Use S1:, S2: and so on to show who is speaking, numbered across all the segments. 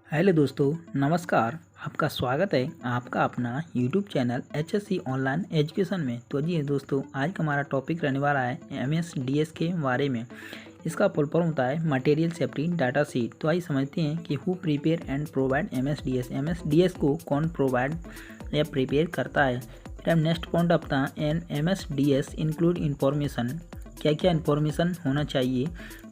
S1: Hello दोस्तों, नमस्कार। आपका स्वागत है आपका अपना YouTube channel HSC online education में। तो जी दोस्तों, आज का हमारा टॉपिक रहने वाला है MSDS के बारे में। इसका फुल फॉर्म होता है मटेरियल सेफ्टी डाटा शीट। तो आइए समझते हैं कि who prepare and provide MSDS को कौन प्रोवाइड या प्रिपेयर करता है। फिर हम नेक्स्ट पॉइंट अपना MSDS इंक्लूड इन्फॉर्मेशन, क्या क्या इन्फॉर्मेशन होना चाहिए।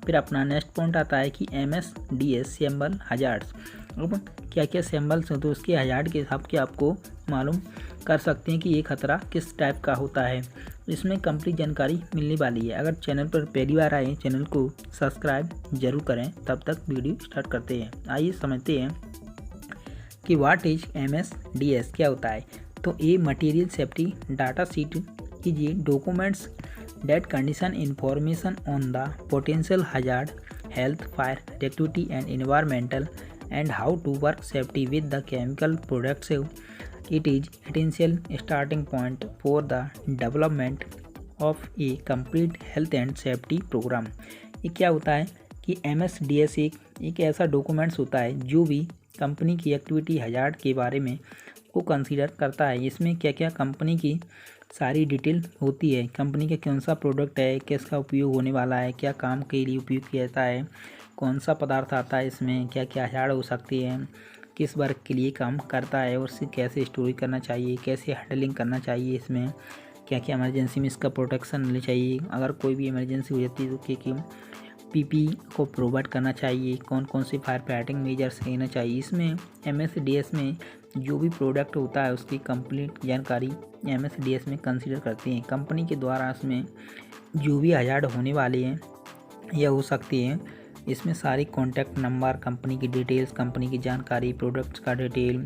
S1: फिर अपना नेक्स्ट पॉइंट आता है कि MSDS सिंबल हजार्ड्स, अब क्या क्या सिंबल्स हैं तो उसके हजार्ड के हिसाब के आपको मालूम कर सकते हैं कि ये खतरा किस टाइप का होता है। इसमें कंप्लीट जानकारी मिलने वाली है। अगर चैनल पर पहली बार आए चैनल को सब्सक्राइब जरूर करें। तब तक वीडियो स्टार्ट करते हैं। आइए समझते हैं कि व्हाट इज MSDS क्या होता है। तो ये material safety data sheet is documents that condition information on the potential hazard, health, fire, radioactivity and environmental and how to work safety with the chemical products. It is essential starting point for the development of a complete health and safety program. ये क्या होता है कि MSDS एक ऐसा documents होता है जो भी कंपनी की एक्टिविटी हजार्ड के बारे में को कंसीडर करता है। इसमें क्या क्या कंपनी की सारी डिटेल होती है, कंपनी का कौन सा प्रोडक्ट है, किसका उपयोग होने वाला है, क्या काम के लिए उपयोग किया जाता है, कौन सा पदार्थ आता है, इसमें क्या क्या हजार्ड हो सकती है, किस वर्क के लिए काम करता है और उसे कैसे स्टोरेज करना चाहिए, कैसे हैंडलिंग करना चाहिए, इसमें क्या क्या इमरजेंसी में इसका प्रोटेक्शन लेना चाहिए, अगर कोई भी इमरजेंसी हो जाती है तो क्या PP को प्रोवाइड करना चाहिए, कौन कौन से फायर फाइटिंग मेजर्स लेना चाहिए। इसमें MSDS में जो भी प्रोडक्ट होता है उसकी कंप्लीट जानकारी MSDS में कंसीडर करते हैं। कंपनी के द्वारा इसमें जो भी हजार्ड होने वाले हैं या हो सकती हैं, इसमें सारी कॉन्टैक्ट नंबर, कंपनी की डिटेल्स, कंपनी की जानकारी, प्रोडक्ट्स का डिटेल,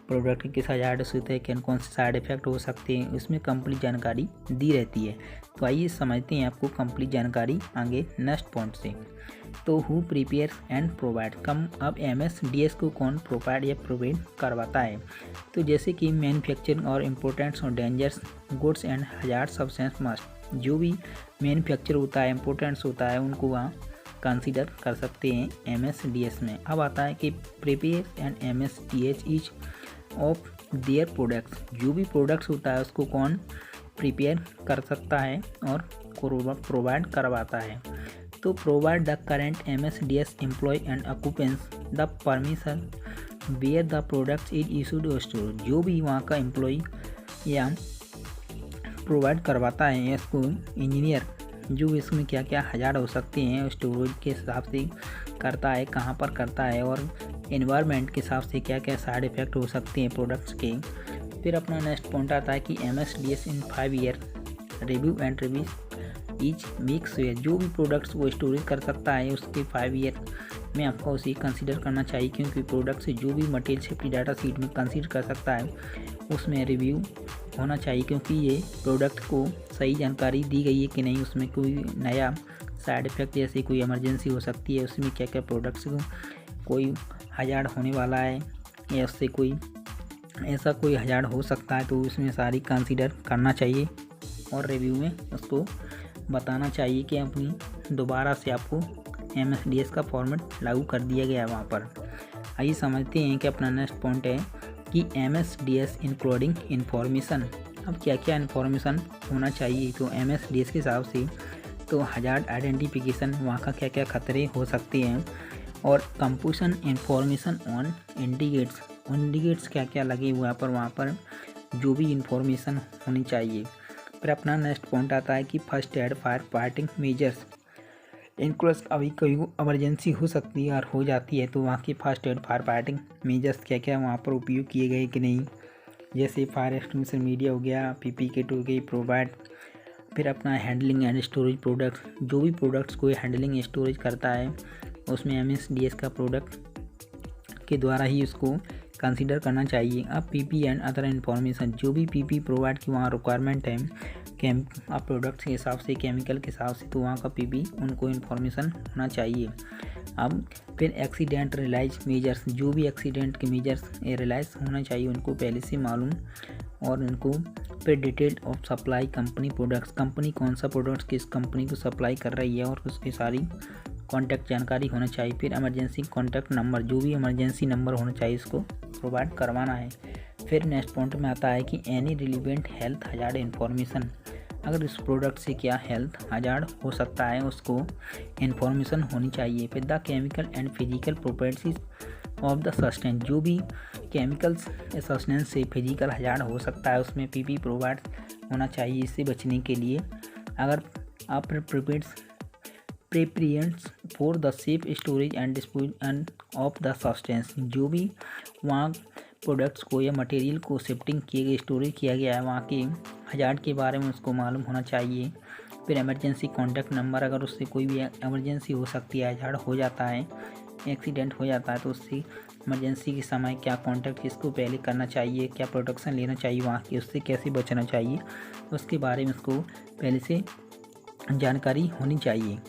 S1: प्रोडक्ट के किस हजार्ड से होते हैं, किन कौन से साइड इफेक्ट हो सकते हैं, उसमें कंप्लीट जानकारी दी रहती है। तो आइए समझते हैं आपको कंप्लीट जानकारी आगे नेक्स्ट पॉइंट से। तो हु प्रिपेयर एंड प्रोवाइड, कम अब MSDS को कौन प्रोवाइड या प्रोवाइड करवाता है। तो जैसे कि मैन्युफैक्चरिंग और इम्पोर्टेंट्स और dangers goods and hazard substance must, जो भी मैन्युफैक्चर होता है, इम्पोर्टेंट्स होता है, उनको वहाँ कंसीडर कर सकते हैं MSDS में। अब आता है कि prepare and MSDS each of their products, जो भी प्रोडक्ट्स होता है उसको कौन प्रिपेयर कर सकता है और प्रोवाइड करवाता है। तो provide the current MSDS employ and occupants the permission where the products is issued और स्टोर, जो भी वहाँ का एम्प्लॉय या प्रोवाइड करवाता है इसको इंजीनियर, जो इसमें क्या क्या हजार्ड हो सकते हैं स्टोरेज के हिसाब से करता है, कहाँ पर करता है, और एनवायरनमेंट के हिसाब से क्या क्या साइड इफ़ेक्ट हो सकते हैं प्रोडक्ट्स के। फिर अपना नेक्स्ट पॉइंट आता है कि MSDS in 5 year review and review each mix where, जो भी प्रोडक्ट्स वो स्टोरेज कर सकता है उसके 5 ईयर में आपको उसे कंसीडर करना चाहिए, क्योंकि प्रोडक्ट से जो भी मटेरियल सेफ्टी डाटा शीट में कंसीडर कर सकता है उसमें रिव्यू होना चाहिए, क्योंकि ये प्रोडक्ट को सही जानकारी दी गई है कि नहीं, उसमें कोई नया साइड इफ़ेक्ट जैसे कोई इमरजेंसी हो सकती है, उसमें क्या क्या प्रोडक्ट्स को कोई हजार्ड होने वाला है या उससे कोई ऐसा कोई हजार्ड हो सकता है, तो उसमें सारी कंसीडर करना चाहिए और रिव्यू में उसको बताना चाहिए कि अपनी दोबारा से आपको MSDS का फॉर्मेट लागू कर दिया गया है वहाँ पर। आइए समझते हैं कि अपना नेक्स्ट पॉइंट है कि MSDS इंक्लूडिंग इन्फॉर्मेशन, अब क्या क्या इन्फॉर्मेशन होना चाहिए। तो MSDS के हिसाब से तो हजार्ड आइडेंटिफिकेशन, वहाँ का क्या क्या खतरे हो सकते हैं, और कंपोजिशन इन्फॉर्मेशन ऑन इंडिकेट्स क्या क्या लगे हुआ पर वहाँ पर जो भी इंफॉर्मेशन होनी चाहिए। फिर अपना नेक्स्ट पॉइंट आता है कि first aid fire fighting measures, इनको अभी कोई इमरजेंसी हो सकती है और हो जाती है तो वहाँ के first aid fire fighting measures क्या क्या वहाँ पर उपयोग किए गए कि नहीं, जैसे फायर एक्सटिंग्विशर मीडिया हो गया, PP किट हो गई प्रोवाइड। फिर अपना हैंडलिंग एंड स्टोरेज प्रोडक्ट्स, जो भी प्रोडक्ट्स को हैंडलिंग स्टोरेज करता है उसमें MSDS का प्रोडक्ट के द्वारा ही उसको कंसीडर करना चाहिए। अब PP एंड अदर इन्फॉर्मेशन, जो भी PP प्रोवाइड की वहाँ रिक्वायरमेंट है अब प्रोडक्ट्स के हिसाब से, केमिकल के हिसाब से, तो वहाँ का PP उनको इन्फॉर्मेशन होना चाहिए। अब फिर एक्सीडेंट रिलाइज मेजर्स, जो भी एक्सीडेंट के मेजर्स रिलाइज होना चाहिए उनको पहले से मालूम और इनको फिर detail of supply company products, company कौन सा प्रोडक्ट्स किस कंपनी को सप्लाई कर रही है और उसकी सारी कॉन्टैक्ट जानकारी होना चाहिए। फिर इमरजेंसी कॉन्टैक्ट नंबर, जो भी इमरजेंसी नंबर होना चाहिए इसको प्रोवाइड करवाना है। फिर नेक्स्ट पॉइंट में आता है कि any relevant health hazard information, अगर इस प्रोडक्ट से क्या हेल्थ हजार्ड हो सकता है उसको इन्फॉर्मेशन होनी चाहिए। फिर the chemical and physical properties of the substance, जो भी केमिकल्स सब्सटेंस से फिजिकल हजार्ड हो सकता है उसमें पीपी प्रोवाइड होना चाहिए इससे बचने के लिए। अगर आप प्रेपरेंट्स for the safe storage and disposal of the substance, जो भी वहाँ प्रोडक्ट्स को या मटेरियल को शिफ्टिंग किए गए स्टोरेज किया गया है वहाँ के हजार्ड के बारे में उसको मालूम होना चाहिए। फिर इमरजेंसी कॉन्टैक्ट नंबर, अगर उससे कोई भी इमरजेंसी हो सकती है, हजार्ड हो जाता है, एक्सीडेंट हो जाता है तो उससे इमरजेंसी के समय क्या कॉन्टैक्ट किसको पहले करना चाहिए, क्या प्रोटेक्शन लेना चाहिए वहाँ की, उससे कैसे बचना चाहिए, उसके बारे में उसको पहले से जानकारी होनी चाहिए।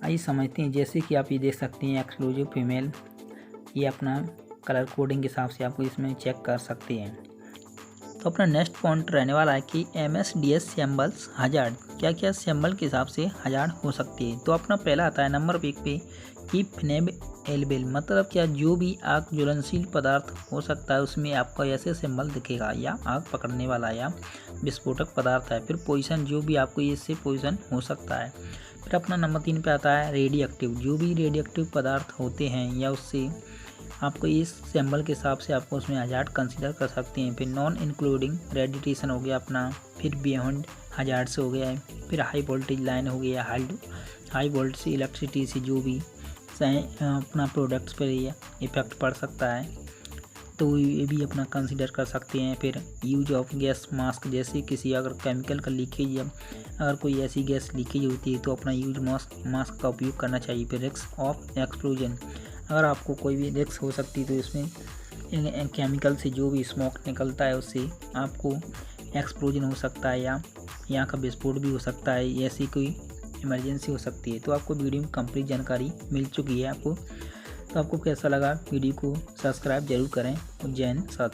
S1: आइए समझते हैं। जैसे कि आप ये देख सकते हैं एक्सक्लूसिव फीमेल, ये अपना कलर कोडिंग के हिसाब से आपको इसमें चेक कर सकते हैं। तो अपना नेक्स्ट पॉइंट रहने वाला है कि MSDS सिंबल्स हजार्ड, क्या क्या सिंबल के हिसाब से हजार्ड हो सकती है। तो अपना पहला आता है नंबर 1 पे कि फ्लेमेबल, मतलब क्या जो भी आग ज्वलनशील पदार्थ हो सकता है उसमें आपको ऐसे सिंबल दिखेगा, या आग पकड़ने वाला या विस्फोटक पदार्थ है। फिर पोजीशन, जो भी आपको इससे पोजीशन हो सकता है। फिर अपना नंबर 3 पे आता है रेडियो एक्टिव, जो भी रेडियो एक्टिव पदार्थ होते हैं या उससे आपको इस सिंबल के हिसाब से आपको उसमें हजार्ड कंसीडर कर सकते हैं। फिर नॉन इंक्लूडिंग रेडिएशन हो गया अपना, फिर बियॉन्ड हजार्ड से हो गया है। फिर हाई वोल्टेज लाइन हो गया, हाई वोल्टेज से इलेक्ट्रिसिटी से जो भी अपना प्रोडक्ट्स पर इफेक्ट पड़ सकता है तो ये भी अपना कंसीडर कर सकते हैं। फिर यूज ऑफ गैस मास्क, जैसे किसी अगर केमिकल का लीकेज या अगर कोई ऐसी गैस लीकेज होती है तो अपना यूज मास्क का उपयोग करना चाहिए। फिर रिस्क ऑफ एक्सप्लोजन, अगर आपको कोई भी रिस्क हो सकती है तो इसमें केमिकल से जो भी स्मोक निकलता है उससे आपको एक्सप्लोजन हो सकता है या यहाँ का विस्फोट भी हो सकता है, ऐसी कोई इमरजेंसी हो सकती है। तो आपको वीडियो में कंप्लीट जानकारी मिल चुकी है आपको। तो आपको कैसा लगा वीडियो को सब्सक्राइब जरूर करें। जय हिंद साथ।